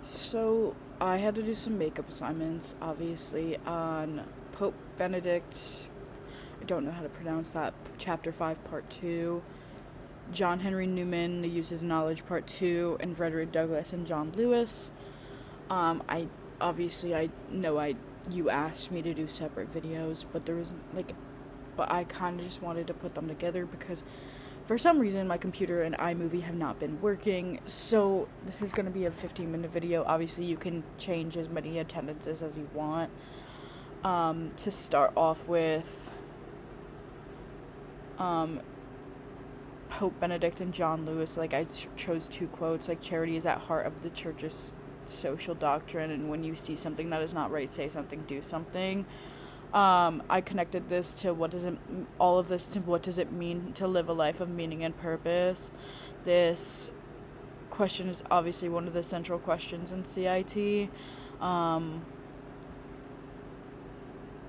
So I had to do some makeup assignments, obviously, on Pope Benedict. I don't know how to pronounce that. Chapter 5, Part 2. John Henry Newman, The Use of Knowledge, Part 2, and Frederick Douglass and John Lewis. I obviously I know you asked me to do separate videos, but but I kind of just wanted to put them together because for some reason my computer and iMovie have not been working. So this is going to be a 15-minute video. Obviously you can change as many attendances as you want. To start off with, Pope Benedict and John Lewis, I chose two quotes, charity is at heart of the church's social doctrine, and when you see something that is not right, say something, do something. I connected this to what does it mean to live a life of meaning and purpose. This question is obviously one of the central questions in CIT.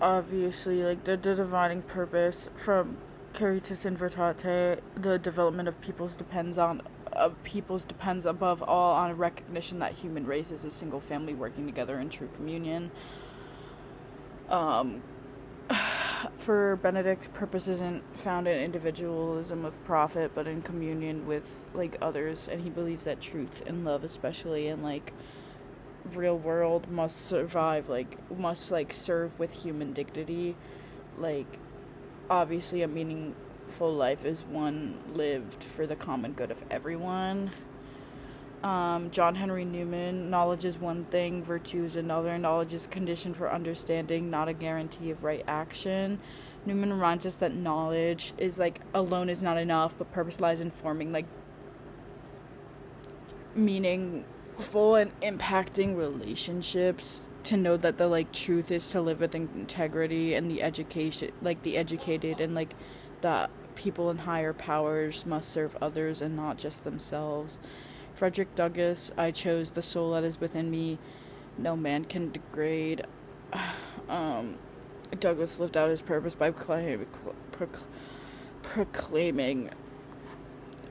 Obviously, the dividing purpose from Caritas in Veritate, the development of peoples depends above all on a recognition that human race is a single family working together in true communion. For Benedict, purpose isn't found in individualism of profit, but in communion with others, and he believes that truth and love, especially in real world, must survive, must serve with human dignity. Obviously a meaningful life is one lived for the common good of everyone. John Henry Newman, knowledge is one thing, virtue is another. Knowledge is a condition for understanding, not a guarantee of right action. Newman reminds us that knowledge is alone is not enough, but purpose lies in forming meaningful and impacting relationships. To know that the truth is to live with integrity, and the educated and the people in higher powers must serve others and not just themselves. Frederick Douglass, I chose the soul that is within me, no man can degrade. Douglass lived out his purpose by proclaiming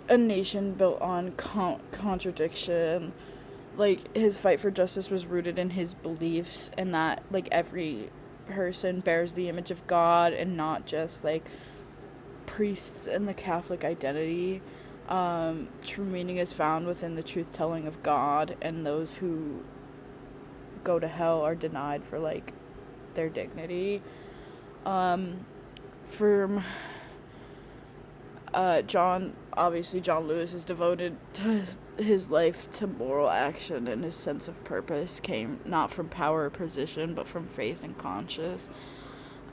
a nation built on contradiction. His fight for justice was rooted in his beliefs, and that every person bears the image of God and not just priests in the Catholic identity. True meaning is found within the truth-telling of God, and those who go to hell are denied for their dignity. For John Lewis is devoted to his life to moral action, and his sense of purpose came not from power or position, but from faith and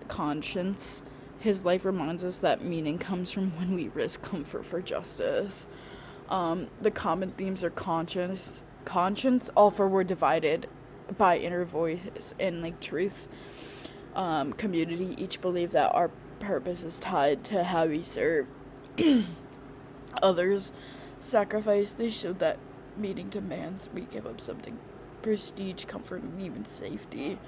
conscience. His life reminds us that meaning comes from when we risk comfort for justice. The common themes are conscience. All four were divided by inner voice and truth. Community, each believe that our purpose is tied to how we serve others. Sacrifice, they showed that meaning demands we give up something. Prestige, comfort, and even safety.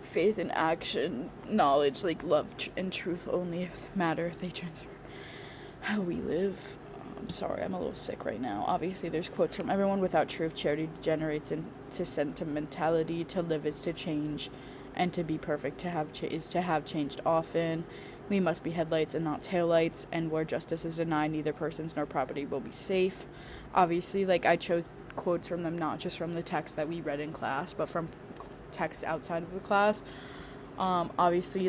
Faith and action, knowledge, love and truth only matter if they transform how we live. I'm sorry, I'm a little sick right now. Obviously, there's quotes from everyone. Without truth, charity degenerates into sentimentality. To live is to change, and to be perfect is to have changed often. We must be headlights and not taillights, and where justice is denied, neither persons nor property will be safe. Obviously, I chose quotes from them, not just from the text that we read in class, but from text outside of the class. Obviously,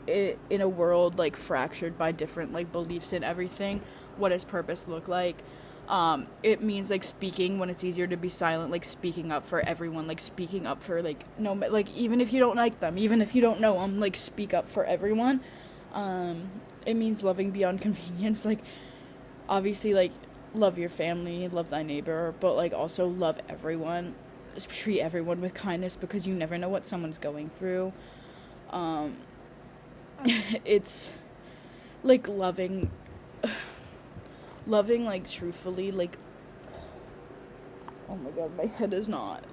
in a world fractured by different beliefs and everything, what does purpose look like? It means speaking when it's easier to be silent, speaking up for everyone, speaking up for no, even if you don't like them, even if you don't know them, speak up for everyone. It means loving beyond convenience, obviously love your family, love thy neighbor, but also love everyone. Just treat everyone with kindness, because you never know what someone's going through. It's loving truthfully, oh my god, my head is not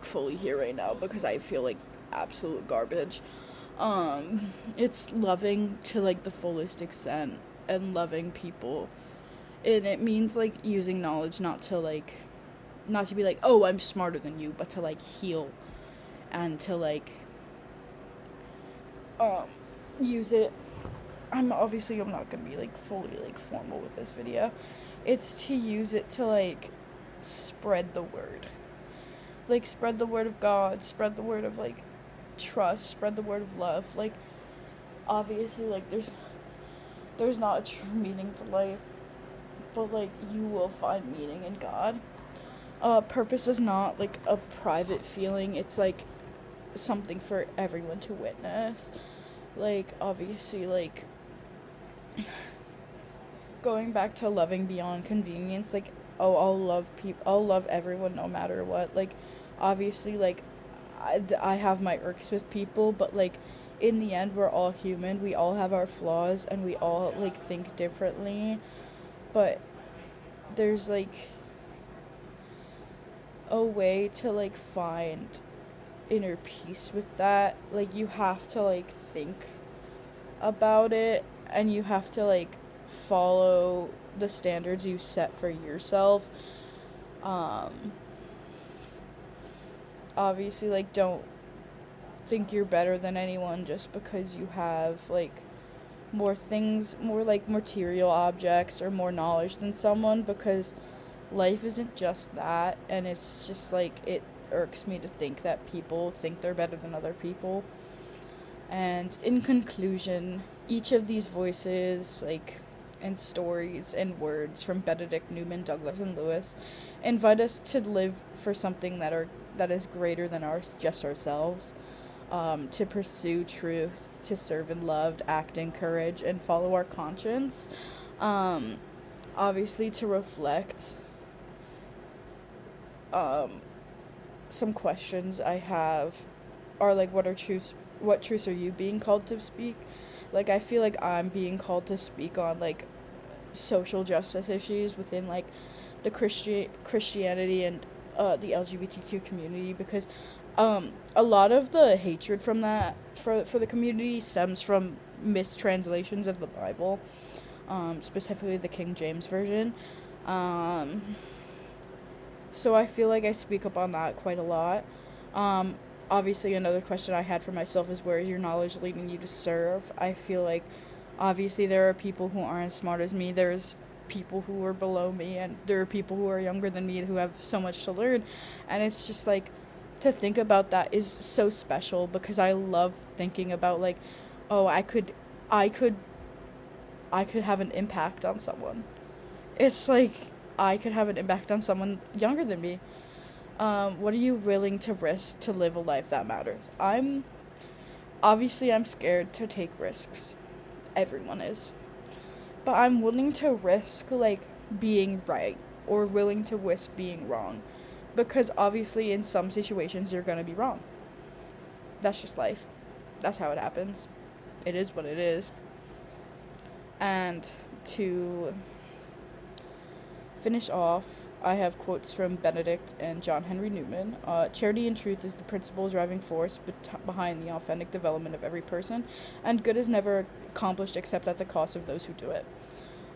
fully here right now because I feel absolute garbage. It's loving to the fullest extent and loving people, and it means using knowledge not to not to be like, oh, I'm smarter than you, but to, like, heal and to, like, use it. I'm not gonna be, like, fully, like, formal with this video. It's to use it to, like, spread the word. Like, spread the word of God, spread the word of, like, trust, spread the word of love. Like, obviously, like, there's not a true meaning to life, but, like, you will find meaning in God. Purpose is not, like, a private feeling. It's, like, something for everyone to witness. Like, obviously, like, going back to loving beyond convenience, like, I'll love everyone no matter what. Like, obviously, like, I have my irks with people, but, like, in the end, we're all human. We all have our flaws, and we all, like, think differently. But there's, like, a way to, like, find inner peace with that. Like, you have to, like, think about it, and you have to, like, follow the standards you set for yourself. Obviously, like, don't think you're better than anyone just because you have, like, more things, more, like, material objects or more knowledge than someone, because life isn't just that. And it's just, like, it irks me to think that people think they're better than other people. And in conclusion, each of these voices, like, and stories and words from Benedict, Newman, Douglas, and Lewis invite us to live for something that is greater than just ourselves, to pursue truth, to serve and love, act in courage, and follow our conscience. Obviously, to reflect. Some questions I have are, like, what truths are you being called to speak? Like, I feel like I'm being called to speak on, like, social justice issues within, like, the Christianity and the LGBTQ community, because a lot of the hatred from that for the community stems from mistranslations of the Bible, specifically the King James Version. So I feel like I speak up on that quite a lot. Obviously, another question I had for myself is, where is your knowledge leading you to serve? I feel like, obviously, there are people who aren't as smart as me. There's people who are below me, and there are people who are younger than me who have so much to learn. And it's just, like, to think about that is so special, because I love thinking about, like, oh, I could have an impact on someone. It's like, I could have an impact on someone younger than me. What are you willing to risk to live a life that matters? I'm scared to take risks. Everyone is. But I'm willing to risk, like, being right, or willing to risk being wrong. Because obviously in some situations you're gonna be wrong. That's just life. That's how it happens. It is what it is. And to finish off, I have quotes from Benedict and John Henry Newman. Charity and truth is the principal driving force behind the authentic development of every person, and good is never accomplished except at the cost of those who do it.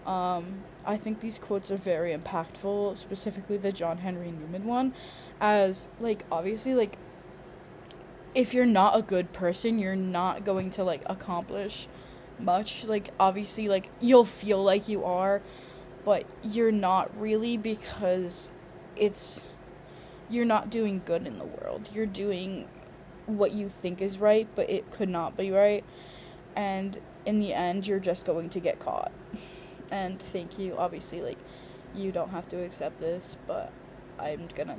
I think these quotes are very impactful, specifically the John Henry Newman one, as, like, obviously, like, if you're not a good person, you're not going to, like, accomplish much. Like, obviously, like, you'll feel like you are, but you're not really, because you're not doing good in the world. You're doing what you think is right, but it could not be right. And in the end, you're just going to get caught. And thank you. Obviously, like, you don't have to accept this, but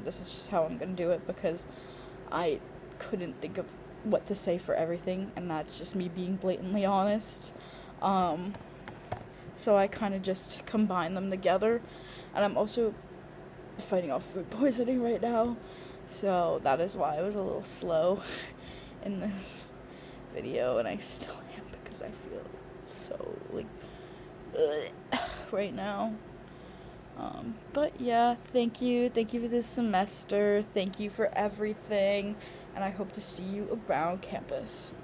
this is just how I'm gonna do it, because I couldn't think of what to say for everything, and that's just me being blatantly honest. So I kind of just combine them together, and I'm also fighting off food poisoning right now, so that is why I was a little slow in this video, and I still am, because I feel so, like, right now. But yeah, thank you for this semester, thank you for everything, and I hope to see you around campus.